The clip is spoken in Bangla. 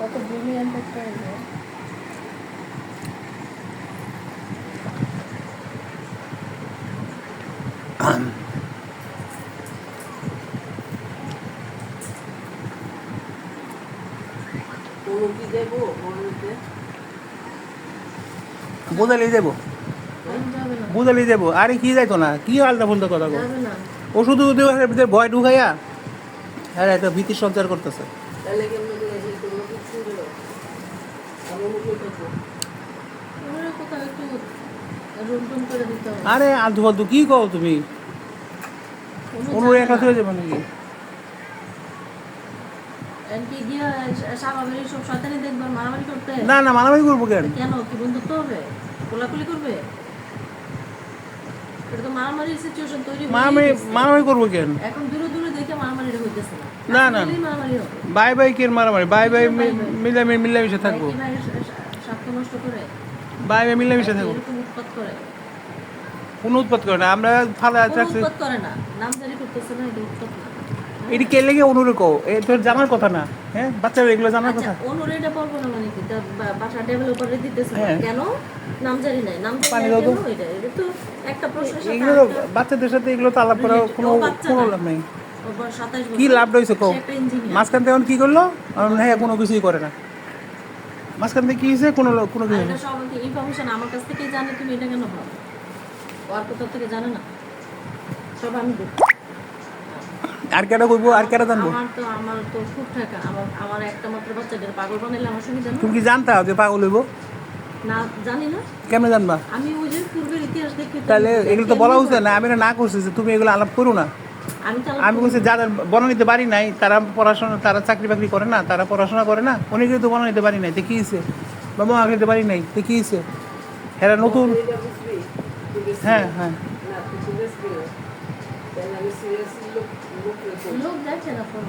কত ব্রিলিয়ান্ট একটা idea। বোঝালেই যাবো, যাবে না, বোঝালেই যাবো। আরে কি যাইতো না, কি আলটা বলতে কথা বল। যাবে না। ও শুধু ভিতরে ভয় ঢুকাইয়া হ্যাঁ একটা ভীতির সঞ্চার করতেছে। ওনারা কোথাও একটু রুম করে দিতে হবে। আরে আলতু ফালতু কি কও তুমি, অনু ওর জানে একা না। হয়ে যাবে নাকি? এমপি গিয়া স্বাভাবিক সব শয়তানি দেখবার মারামারি করতে। না না, মারামারি করবো কেন? কেন, কি বন্ধুত্ব হবে? কোলাকুলি করবে? এটা তো মারামারির সিচুয়েশন তৈরি হয়ে মারামারি গেছে। মারামারি করবো কেন? এখন দূরে দূরে দেখে মারামারিটা হইতেছে না। না না, আসলেই মারামারি হবে। বাই বাই কেন মারামারি, বাই বাই কিসের বাই বাই? মিলামিশে ভাই থাকবো, কি ভাই স্বার্থ নষ্ট করে? বাই বাই মিলামিশে ভাই কি থাকবো। এরকম উৎপাত করে? কোনো উৎপাত করে না, আমরা ফালা কোনো রাখছি। উৎপাত করে না, নামজারি করতেছে না, এটা উৎপাত না। এটি কে লেগে অনুরে কও, এ তোর জানার কথা না। হ্যাঁ, বাচ্চারা এগুলো জানার আচ্ছা, কথা। অনুর এটা বলবো না মানে কি, বাসা ডেভেলপারে দিতেছে না। হ্যাঁ। কেন নামজারি নাই? নামজারি পানি নাই দাও তো। কেন? এটা তো একটা প্রশ্নের সাথে এগুলো তো আরেকটা বাচ্চাদের সাথে এগুলো তো আলাপ করার related। কোনো ও বাচ্চা কোনো না। লাভ নেই। ওর বয়স 27 বছর। কি লাভ রয়েছে কও? সে একটা ইঞ্জিনিয়ার। মাঝখান থেকে এখন কি করলো? হ্যাঁ, কোনো কিছুই করে না। মাঝখান থেকে কি হয়েছে? কোনো কিছু আর না। এটা সব ইনফরমেশন আমার কাছ থেকেই জানে, তুমি এটা কেন ভাবো? ওর কোথা থেকে জানে না? সব আমি দেখি। আর কেটা করবো, আর কেটা জানবো? আমার তো খুব টাকা, আমার একটা মাত্র বাচ্চাদের পাগল বানাইলে আমার সুবিধা না। তুমি কি জানতা যে পাগল হইব? না, জানি না। কেমনে জানবা? আমি ওই যে পূর্বের ইতিহাস দেখি তো। তাহলে এগুলো তো বলা কেমনে উচিত না, আমি এটা না করছি যে তুমি এগুলো আলাপ করো না। আমি তো আমি বলছি যাদের বনানিতে বাড়ি নাই, তারা পড়াশোনা, তারা চাকরি বাকরি করে না, তারা পড়াশোনা করে না, অনেকেই তো বনানিতে বাড়ি নাই, তো কি হয়েছে? বা মা খেতে পারি নাই, তো কি হয়েছে? এরা নতুন। হ্যাঁ হ্যাঁ, লোক দেখে না ফোন,